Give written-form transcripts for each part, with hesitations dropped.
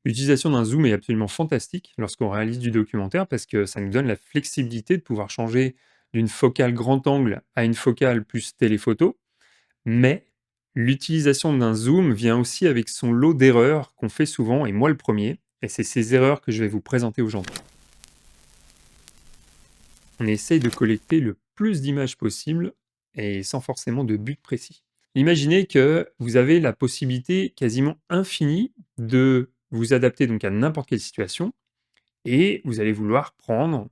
L'utilisation d'un zoom est absolument fantastique lorsqu'on réalise du documentaire parce que ça nous donne la flexibilité de pouvoir changer d'une focale grand angle à une focale plus téléphoto. Mais l'utilisation d'un zoom vient aussi avec son lot d'erreurs qu'on fait souvent, et moi le premier. Et c'est ces erreurs que je vais vous présenter aujourd'hui. On essaye de collecter le plus d'images possible et sans forcément de but précis. Imaginez que vous avez la possibilité quasiment infinie de vous adapter donc à n'importe quelle situation et vous allez vouloir prendre,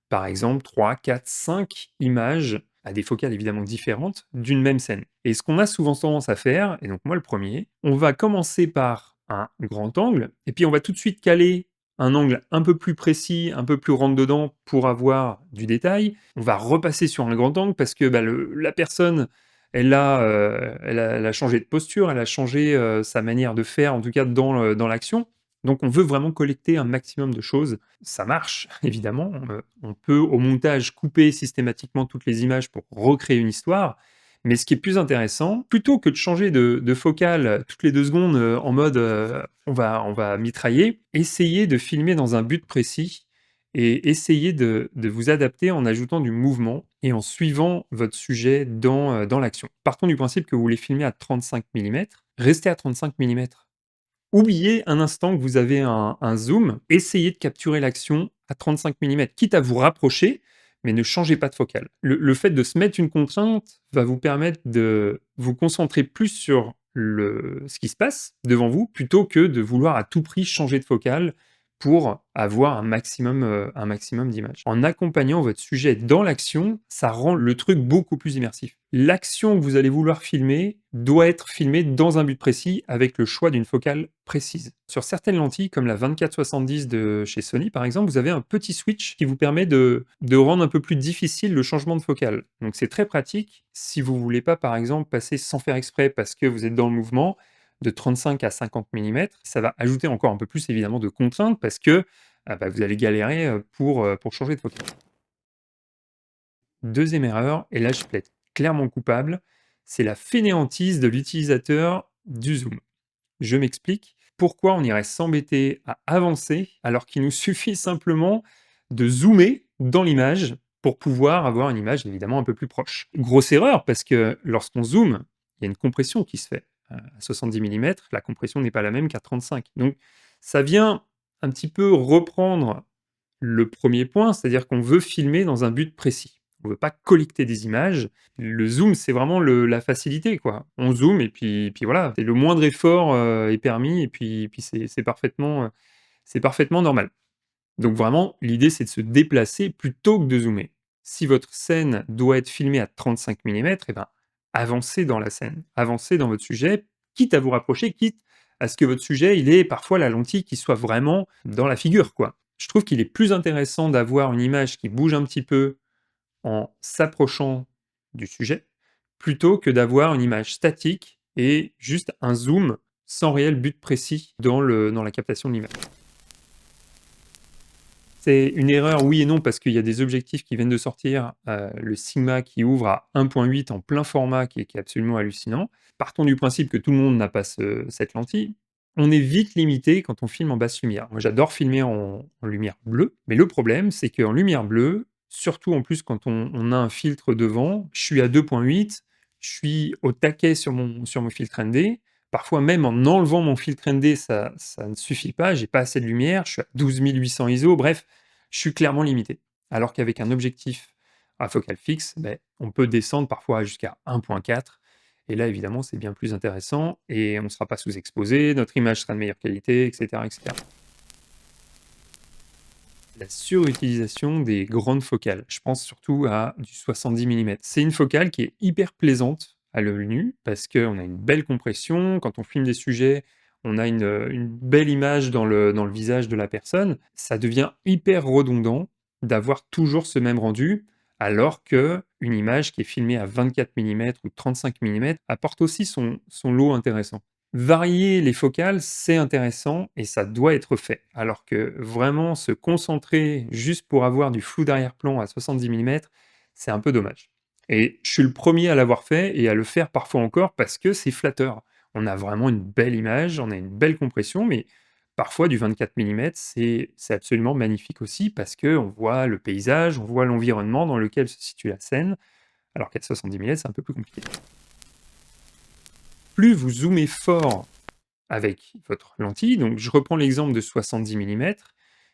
par exemple, 3, 4, 5 images à des focales évidemment différentes d'une même scène. Et ce qu'on a souvent tendance à faire, et donc moi le premier, on va commencer par un grand angle, et puis on va tout de suite caler un angle un peu plus précis, un peu plus rentre-dedans pour avoir du détail. On va repasser sur un grand angle parce que la personne, elle a changé de posture, elle a changé sa manière de faire, en tout cas dans l'action. Donc on veut vraiment collecter un maximum de choses. Ça marche, évidemment. On peut, au montage, couper systématiquement toutes les images pour recréer une histoire. Mais ce qui est plus intéressant, plutôt que de changer de focale toutes les 2 secondes en mode on va mitrailler, essayez de filmer dans un but précis et essayez de vous adapter en ajoutant du mouvement et en suivant votre sujet dans l'action. Partons du principe que vous voulez filmer à 35 millimètres. Restez à 35 millimètres. Oubliez un instant que vous avez un zoom, essayez de capturer l'action à 35 millimètres, quitte à vous rapprocher, mais ne changez pas de focale. Le fait de se mettre une contrainte va vous permettre de vous concentrer plus sur ce qui se passe devant vous, plutôt que de vouloir à tout prix changer de focale pour avoir un maximum d'images. En accompagnant votre sujet dans l'action, ça rend le truc beaucoup plus immersif. L'action que vous allez vouloir filmer doit être filmée dans un but précis avec le choix d'une focale précise. Sur certaines lentilles, comme la 24-70 de chez Sony par exemple, vous avez un petit switch qui vous permet de rendre un peu plus difficile le changement de focale. Donc c'est très pratique si vous voulez pas par exemple passer sans faire exprès parce que vous êtes dans le mouvement de 35 à 50 millimètres. Ça va ajouter encore un peu plus évidemment de contraintes parce que vous allez galérer pour changer de focale. Deuxième erreur, et là je plaide clairement coupable, c'est la fainéantise de l'utilisateur du zoom. Je m'explique. Pourquoi on irait s'embêter à avancer alors qu'il nous suffit simplement de zoomer dans l'image pour pouvoir avoir une image évidemment un peu plus proche. Grosse erreur parce que lorsqu'on zoome, il y a une compression qui se fait. À 70 millimètres, la compression n'est pas la même qu'à 35. Donc ça vient un petit peu reprendre le premier point, c'est-à-dire qu'on veut filmer dans un but précis. On ne veut pas collecter des images. Le zoom, c'est vraiment la facilité, quoi. On zoome et puis voilà, c'est le moindre effort est permis et puis c'est parfaitement normal. Donc vraiment, l'idée, c'est de se déplacer plutôt que de zoomer. Si votre scène doit être filmée à 35 millimètres, eh ben, avancez dans la scène, avancez dans votre sujet, quitte à vous rapprocher, quitte à ce que votre sujet, il ait parfois la lentille qui soit vraiment dans la figure, quoi. Je trouve qu'il est plus intéressant d'avoir une image qui bouge un petit peu en s'approchant du sujet, plutôt que d'avoir une image statique et juste un zoom sans réel but précis dans la captation de l'image. C'est une erreur, oui et non, parce qu'il y a des objectifs qui viennent de sortir, le Sigma qui ouvre à 1.8 en plein format qui est absolument hallucinant. Partons du principe que tout le monde n'a pas cette lentille. On est vite limité quand on filme en basse lumière. Moi, j'adore filmer en lumière bleue, mais le problème, c'est qu'en lumière bleue, surtout en plus quand on a un filtre devant, je suis à 2.8, je suis au taquet sur mon filtre ND. Parfois même en enlevant mon filtre ND, ça ne suffit pas, j'ai pas assez de lumière, je suis à 12 800 ISO, bref, je suis clairement limité. Alors qu'avec un objectif à focale fixe, on peut descendre parfois jusqu'à 1.4 et là évidemment c'est bien plus intéressant et on ne sera pas sous-exposé, notre image sera de meilleure qualité, etc., etc. La surutilisation des grandes focales. Je pense surtout à du 70 millimètres. C'est une focale qui est hyper plaisante à l'œil nu parce qu'on a une belle compression. Quand on filme des sujets, on a une belle image dans le visage de la personne. Ça devient hyper redondant d'avoir toujours ce même rendu, alors que une image qui est filmée à 24 millimètres ou 35 millimètres apporte aussi son lot intéressant. Varier les focales, c'est intéressant et ça doit être fait. Alors que vraiment se concentrer juste pour avoir du flou d'arrière-plan à 70 millimètres, c'est un peu dommage. Et je suis le premier à l'avoir fait et à le faire parfois encore parce que c'est flatteur. On a vraiment une belle image, on a une belle compression, mais Parfois du 24 mm, c'est absolument magnifique aussi parce qu'on voit le paysage, on voit l'environnement dans lequel se situe la scène, alors qu'à 70 mm, c'est un peu plus compliqué. Plus vous zoomez fort avec votre lentille, donc je reprends l'exemple de 70 mm,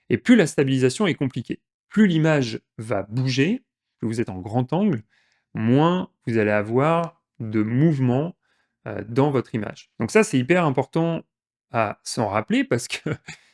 et plus la stabilisation est compliquée. Plus l'image va bouger, plus vous êtes en grand angle, moins vous allez avoir de mouvement dans votre image. Donc ça, c'est hyper important à s'en rappeler parce que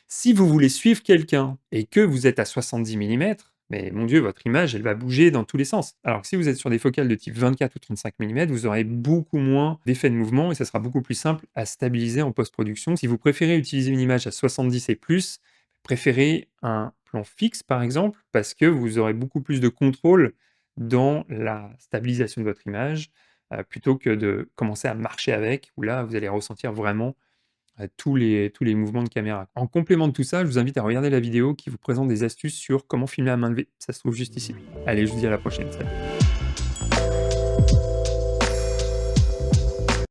si vous voulez suivre quelqu'un et que vous êtes à 70 mm, mais mon Dieu, votre image, elle va bouger dans tous les sens. Alors que si vous êtes sur des focales de type 24 ou 35 mm, vous aurez beaucoup moins d'effet de mouvement et ça sera beaucoup plus simple à stabiliser en post-production. Si vous préférez utiliser une image à 70 et plus, préférez un plan fixe par exemple, parce que vous aurez beaucoup plus de contrôle dans la stabilisation de votre image, plutôt que de commencer à marcher avec, où là, vous allez ressentir vraiment tous les mouvements de caméra. En complément de tout ça, je vous invite à regarder la vidéo qui vous présente des astuces sur comment filmer à main levée. Ça se trouve juste ici. Allez, je vous dis à la prochaine. Salut.